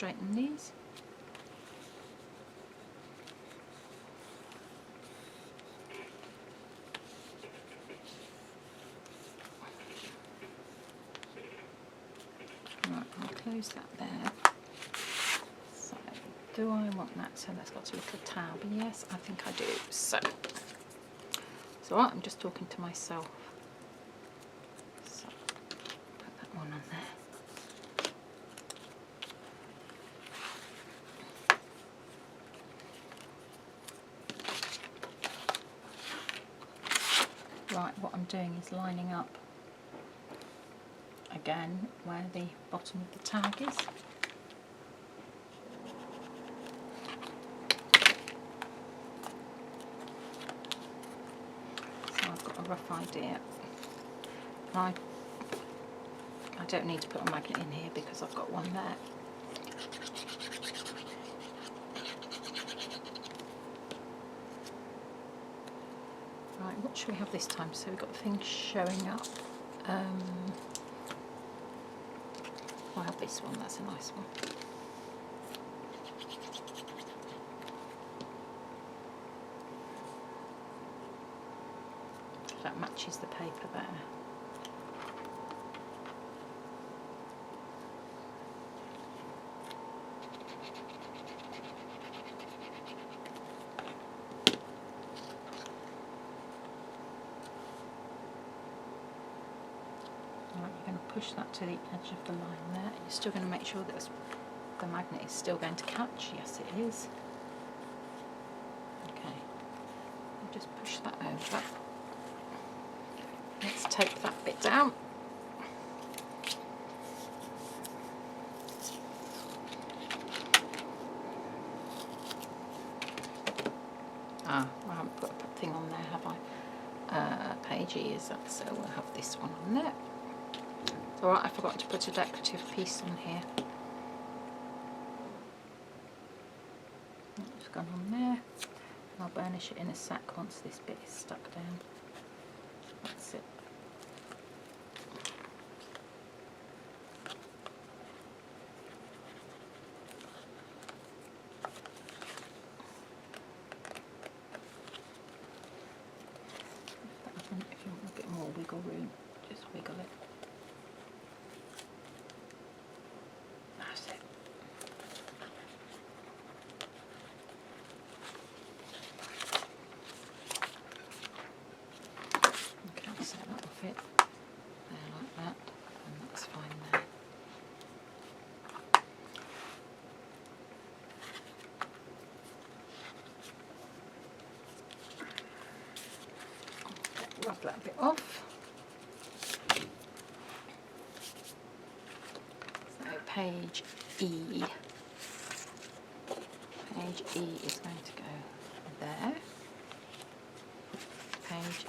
Speaker 1: straighten these. Right, I'll close that there. So, do I want that? So that's got a little tab. Yes, I think I do. So, it's alright, I'm just talking to myself. So, put that one on there. Right, what I'm doing is lining up again where the bottom of the tag is. So I've got a rough idea. I don't need to put a magnet in here because I've got one there. Right, what should we have this time? So we've got things showing up. I'll have this one, that's a nice one. That matches the paper there. Right, you're going to push that to the edge of the line there. You're still going to make sure that the magnet is still going to catch. Yes, it is. Okay, I'll just push that over. Let's tape that bit down. I haven't put a thing on there, have I? Page E is that, so we'll have this one on there. It's alright, I forgot to put a decorative piece on here. It's gone on there. I'll burnish it in a sec once this bit is stuck down. That's it. If you want a bit more wiggle room, just wiggle it. That's it. Okay, so that will fit there like that, and that's fine there. Rub that bit off. So page E. Page E is going to go there. Page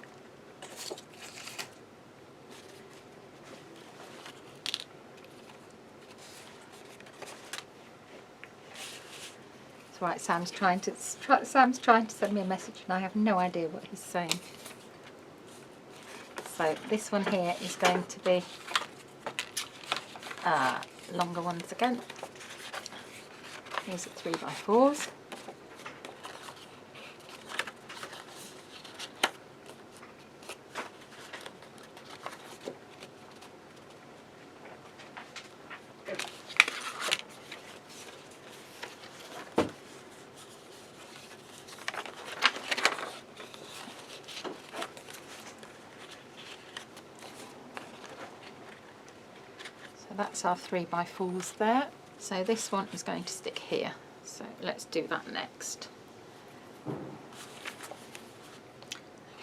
Speaker 1: It's right, Sam's trying to send me a message and I have no idea what he's saying. So this one here is going to be longer ones again. These are 3x4s. That's our 3x4s there. So this one is going to stick here. So let's do that next.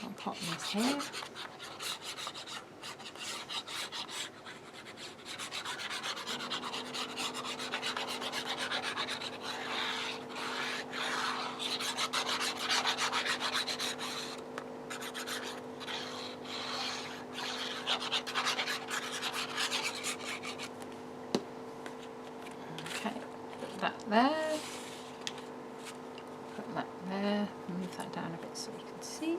Speaker 1: I'll pop this here. There, put that there, move that down a bit so you can see.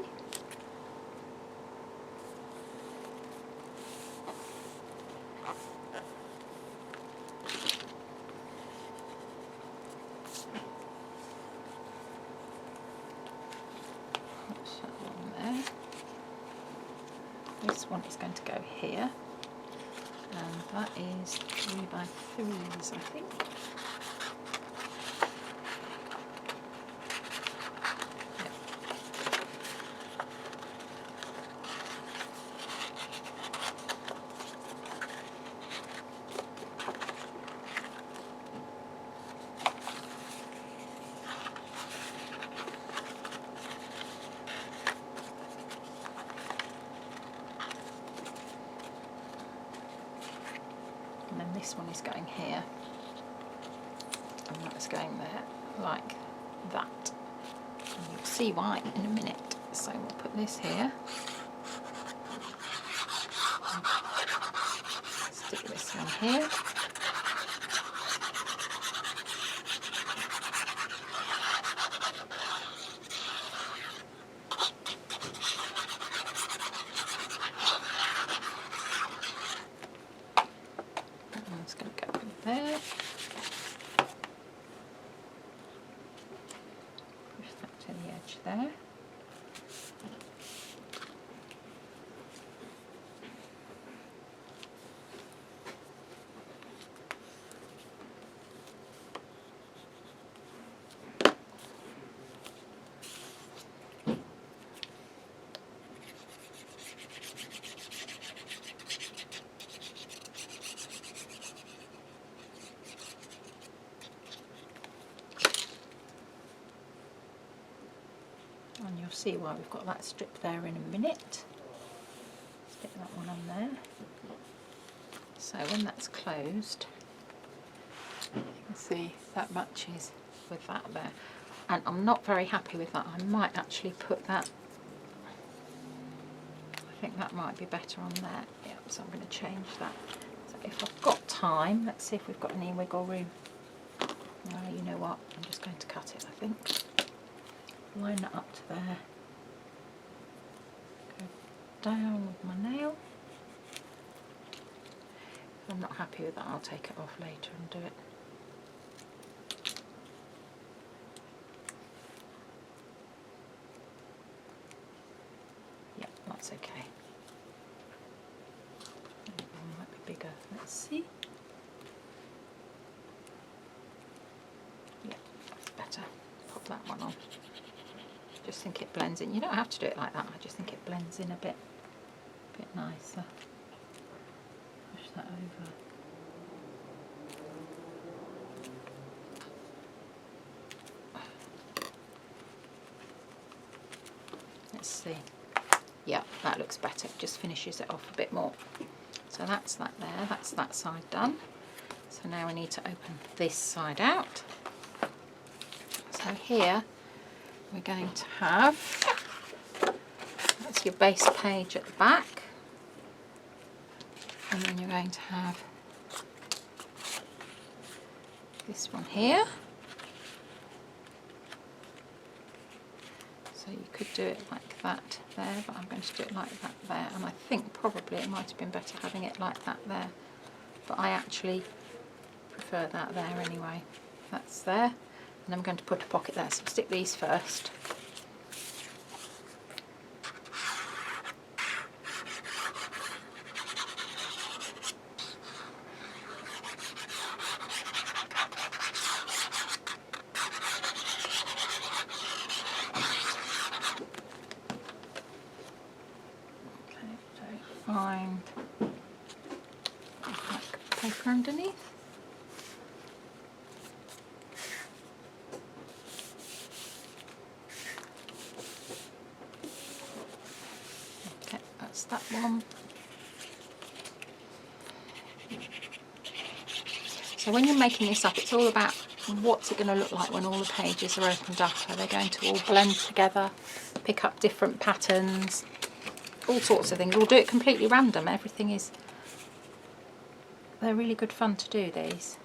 Speaker 1: That's that one there. This one is going to go here, and that is 3x3s, I think. And then this one is going here, and that's going there, like that. And you'll see why in a minute. So we'll put this here. Stick this one here. It's going to go in there. Push that to the edge there. And you'll see why we've got that strip there in a minute. Stick that one on there. So when that's closed, you can see that matches with that there. And I'm not very happy with that. I might actually put that, I think that might be better on there. Yeah, so I'm going to change that. So if I've got time, let's see if we've got any wiggle room. You know what, I'm just going to cut it, I think. Line that up to there. Go down with my nail. If I'm not happy with that, I'll take it off later and do it. Yeah, that's okay. That one might be bigger. Let's see. Yeah, that's better. Pop that one on. Just think it blends in. You don't have to do it like that. I just think it blends in a bit nicer. Push that over. Let's see. Yeah, that looks better. It just finishes it off a bit more. So that's that there. That's that side done. So now we need to open this side out. So here we're going to have, that's your base page at the back, and then you're going to have this one here. So you could do it like that there, but I'm going to do it like that there, and I think probably it might have been better having it like that there, but I actually prefer that there anyway. That's there. And I'm going to put a pocket there, so stick these first. Okay, so find like paper underneath. That one. So when you're making this up, it's all about what's it going to look like when all the pages are opened up. Are they going to all blend together, pick up different patterns, all sorts of things. We'll do it completely random. Everything is, they're really good fun to do, these.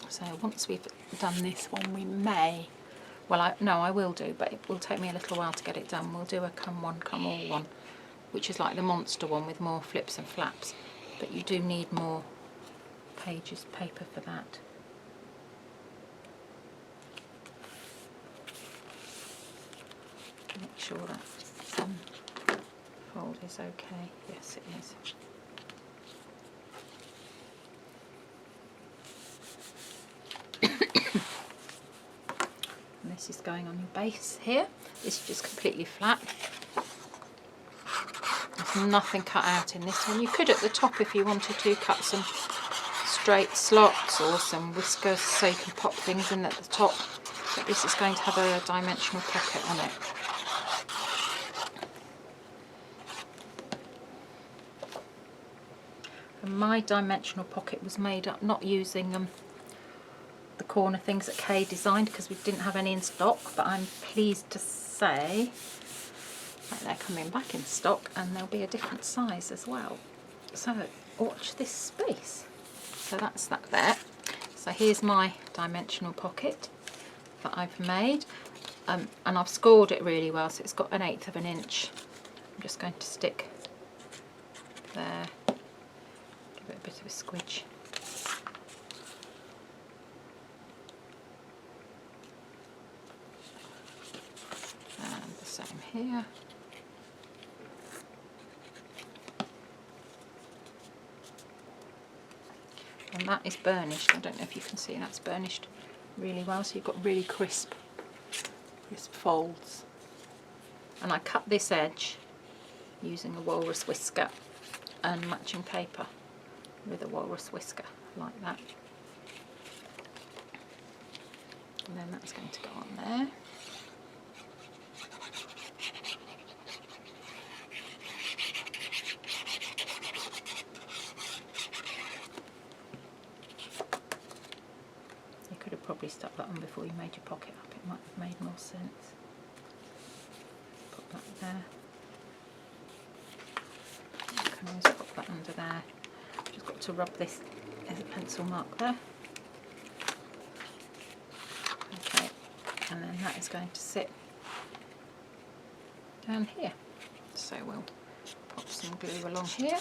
Speaker 1: So once we've done this one, we may Well, no, I will do, but it will take me a little while to get it done. We'll do a come one, come all one, which is like the monster one with more flips and flaps. But you do need more pages, paper for that. Make sure that fold is okay. Yes, it is. And this is going on your base here. This is just completely flat. There's nothing cut out in this one. You could at the top, if you wanted to, cut some straight slots or some whiskers so you can pop things in at the top. But this is going to have a dimensional pocket on it. And my dimensional pocket was made up not using the corner things that Kay designed because we didn't have any in stock, but I'm pleased to say that they're coming back in stock and they'll be a different size as well. So watch this space. So that's that there. So here's my dimensional pocket that I've made, and I've scored it really well, so it's got 1/8 of an inch. I'm just going to stick there, give it a bit of a squidge. And the same here. And that is burnished. I don't know if you can see, that's burnished really well, so you've got really crisp folds. And I cut this edge using a walrus whisker and matching paper with a walrus whisker like that. And then that's going to go on there. Probably stuck that on before you made your pocket up, it might have made more sense. Put that there. You can always pop that under there. Just got to rub this as a pencil mark there. Okay, and then that is going to sit down here. So we'll pop some glue along here.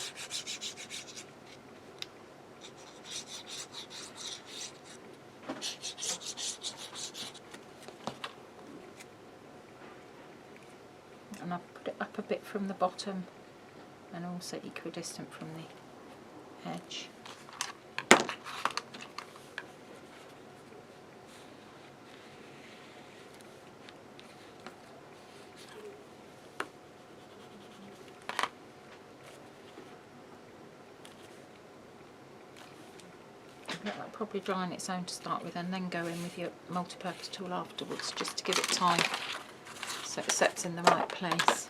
Speaker 1: And I've put it up a bit from the bottom and also equidistant from the edge. Let that probably dry on its own to start with, and then go in with your multi-purpose tool afterwards, just to give it time so it sets in the right place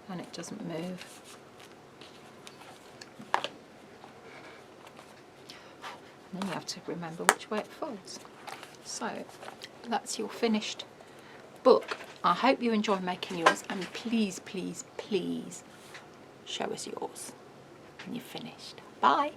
Speaker 1: and it doesn't move. And then you have to remember which way it folds. So that's your finished book. I hope you enjoy making yours, and please, please, please show us yours when you've finished. Bye!